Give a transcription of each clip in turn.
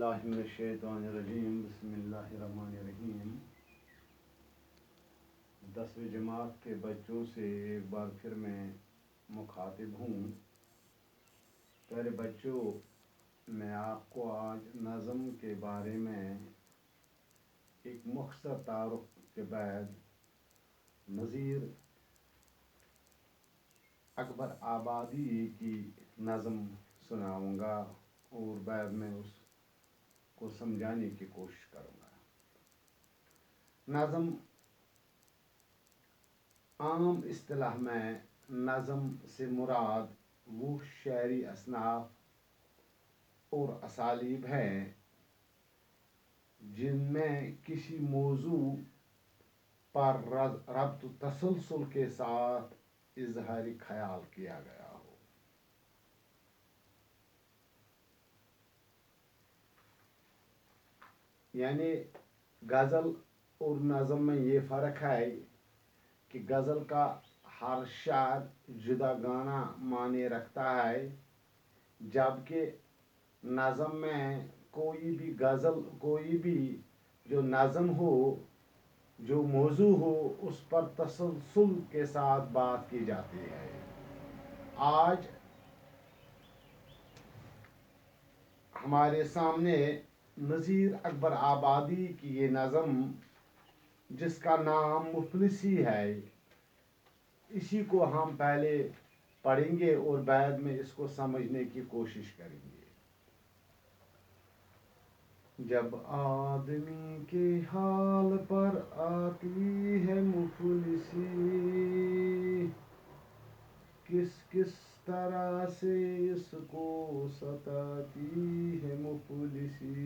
باللہ من الشیطان الرجیم بسم اللہ الرحمن الرحیم 10ویں جماعت کے بچوں سے ایک بار پھر میں مخاطب ہوں۔ پیارے بچوں، میں آپ کو آج نظم کے بارے میں ایک مختصر تعارف کے بعد نذیر اکبر آبادی کی نظم سناؤں گا اور بعد میں اس کو سمجھانے کی کوشش کروں گا۔ نظم عام اصطلاح میں نظم سے مراد وہ شعری اصناف اور اسالیب ہیں جن میں کسی موضوع پر ربط و تسلسل کے ساتھ اظہار خیال کیا گیا ہو۔ یعنی غزل اور نظم میں یہ فرق ہے کہ غزل کا ہر شعر جداگانہ معنی رکھتا ہے، جبکہ نظم میں کوئی بھی جو نظم ہو، جو موضوع ہو، اس پر تسلسل کے ساتھ بات کی جاتی ہے۔ آج ہمارے سامنے نذیر اکبر آبادی کی یہ نظم جس کا نام مفلسی ہے، اسی کو ہم پہلے پڑھیں گے اور بعد میں اس کو سمجھنے کی کوشش کریں گے۔ جب آدمی کے حال پر آتی ہے مفلسی، کس طرح سے اس کو ستاتی ہے مفلسی،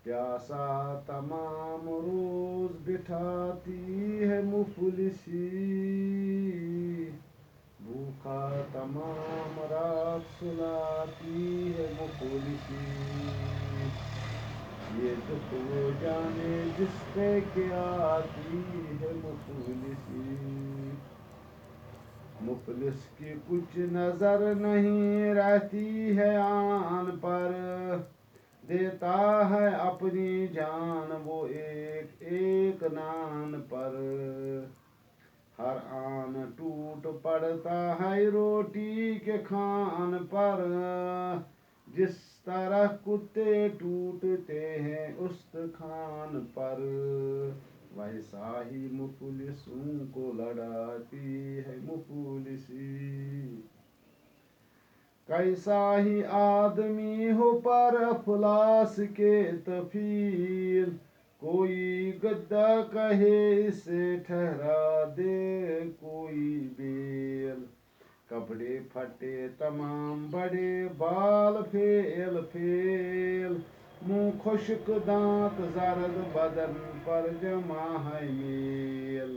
پیاسا تمام روز بٹھاتی ہے مفلسی، بھوکا تمام رات سلاتی ہے مفلسی، یہ دکھ وہ جانے جس پہ کہ آتی ہے مفلسی، مفلس کی کچھ نظر نہیں رہتی ہے آن پر، دیتا ہے اپنی جان وہ ایک ایک نان پر، ہر آن ٹوٹ پڑتا ہے روٹی کے خوان پر، جس طرح کتے ٹوٹتے ہیں استخوان پر، ویسا ہی مفلسوں کو لڑاتی ہے مفلسی، کیسا ہی آدمی ہو پر افلاس کے طفیل، کوئی گدا کہے اسے ٹھہرا دے کوئی بیل، کپڑے پھٹے تمام بڑے بال پھیل پھیل، منہ خشک دانت زرد بدن پر جمع ہے میل،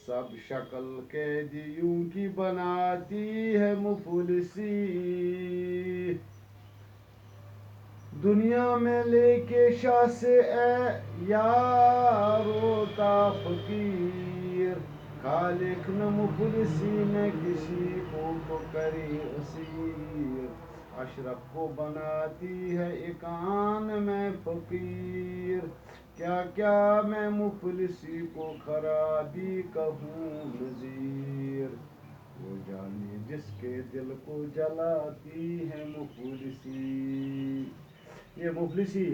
سب شکل قیدیوں کی بناتی ہے مفلسی، دنیا میں لے کے شاہ سے اے یار روتا فقیر، خالق نہ مفلسی نے کسی کو کری اسیر، اشرف کو بناتی ہے ایک آن میں فقیر، کیا کیا میں مفلسی کو خرابی کہوں نذیر، وہ جانے جس کے دل کو جلاتی ہے مفلسی۔ یہ مفلسی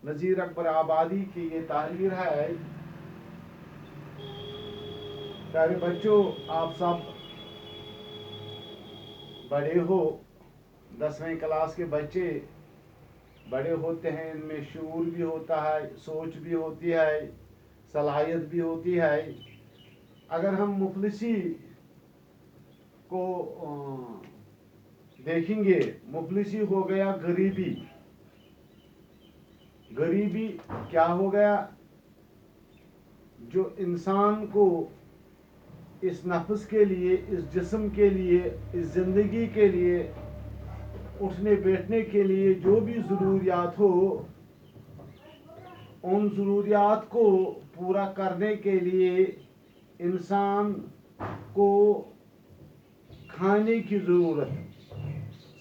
نذیر اکبر آبادی کی یہ تحریر ہے۔ پیارے بچوں، آپ سب بڑے ہو، 10ویں کلاس کے بچے بڑے ہوتے ہیں، ان میں شعور بھی ہوتا ہے، سوچ بھی ہوتی ہے، صلاحیت بھی ہوتی ہے۔ اگر ہم مفلسی کو دیکھیں گے، مفلسی ہو گیا غریبی۔ غریبی کیا ہو گیا؟ جو انسان کو اس نفس کے لیے، اس جسم کے لیے، اس زندگی کے لیے، اٹھنے بیٹھنے کے لیے جو بھی ضروریات ہو، ان ضروریات کو پورا کرنے کے لیے انسان کو کھانے کی ضرورت ہے،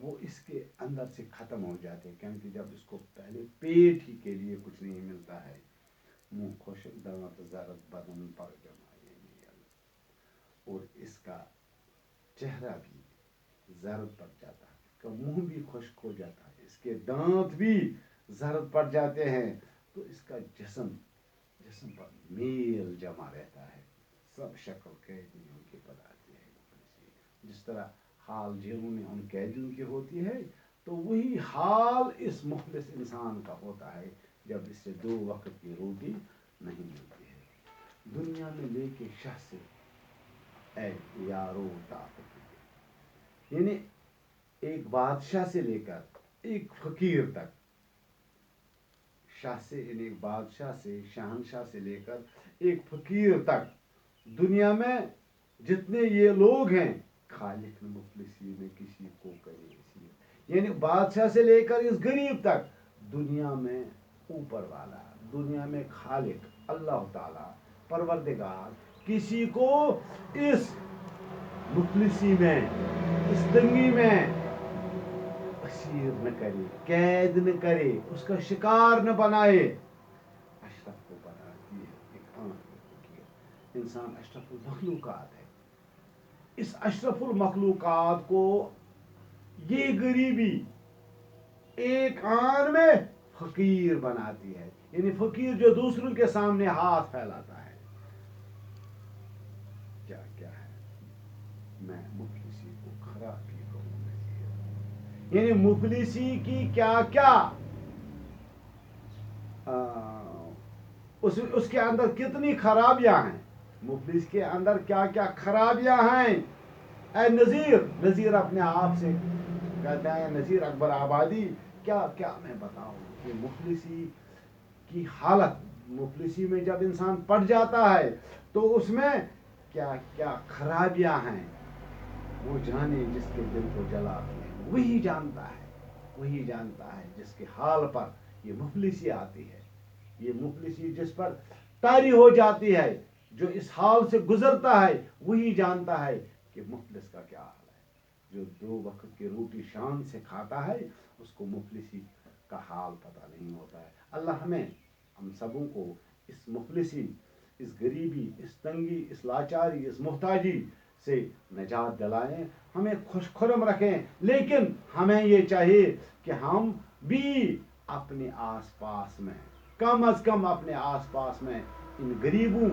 وہ اس کے اندر سے ختم ہو جاتے ہیں، کیونکہ جب اس کو پہلے پیٹ ہی کے لیے کچھ نہیں ملتا ہے، منہ خشک دمت زرد بدن پر جمائے میل، اور اس کا چہرہ بھی زرد پڑ جاتا ہے، اس کا منہ بھی خشک ہو جاتا ہے، اس کے دانت بھی زرد پڑ جاتے ہیں، تو اس کا جسم پر میل جمع رہتا ہے، سب شکل قیدیوں کی پر آتی ہے، جس طرح حال جیلوں میں ان قیدیوں کی ہوتی ہے، تو وہی حال اس مخلص انسان کا ہوتا ہے جب اس سے 2 وقت کی روٹی نہیں ملتی ہے۔ دنیا میں لے کے شاہ سے اے یارو طاقت، یعنی ایک بادشاہ سے لے کر ایک فقیر تک، شاہ سے یعنی ایک بادشاہ سے، شہنشاہ سے لے کر ایک فقیر تک، دنیا میں جتنے یہ لوگ ہیں، خالق مفلسی میں کسی کو کرے اسی، یعنی بادشاہ سے لے کر اس غریب تک، دنیا میں اوپر والا، دنیا میں خالق اللہ تعالی پروردگار کسی کو اس مفلسی میں، اس تنگی میں اسیر نہ کرے، قید نہ کرے، اس کا شکار نہ بنائے، اشرف کو بناتی ہے ایک فقیر، انسان اشرف المخلوقات ہے، اس اشرف المخلوقات کو یہ غریبی ایک آن میں فقیر بناتی ہے، یعنی فقیر جو دوسروں کے سامنے ہاتھ پھیلاتا ہے، کیا کیا ہے، میں مفلسی کو خراب ہی کہوں نذیر، یعنی مفلسی کی کیا کیا اس کے اندر کتنی خرابیاں ہیں، مفلس کے اندر کیا کیا خرابیاں ہیں، اے نذیر اپنے آپ سے کہتا ہے، نذیر اکبر آبادی کیا کیا میں بتاؤں کہ مفلسی کی حالت، مفلسی میں جب انسان پڑ جاتا ہے تو اس میں کیا کیا خرابیاں ہیں، وہ جانے جس کے دل کو جلاتی ہے، وہی جانتا ہے جس کے حال پر یہ مفلسی آتی ہے، یہ مفلسی جس پر طاری ہو جاتی ہے، جو اس حال سے گزرتا ہے وہی جانتا ہے کہ مفلس کا کیا حال ہے، جو 2 وقت کی روٹی شان سے کھاتا ہے اس کو مفلسی کا حال پتہ نہیں ہوتا ہے۔ اللہ ہم سبوں کو اس مفلسی، اس غریبی، اس تنگی، اس لاچاری، اس محتاجی سے نجات دلائیں، ہمیں خوش خرم رکھیں، لیکن ہمیں یہ چاہیے کہ ہم بھی اپنے آس پاس میں، کم از کم اپنے آس پاس میں ان غریبوں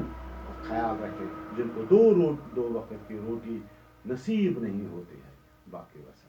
کا خیال رکھیں جن کو 2 وقت کی روٹی نصیب نہیں ہوتی ہے، باقی وسلم۔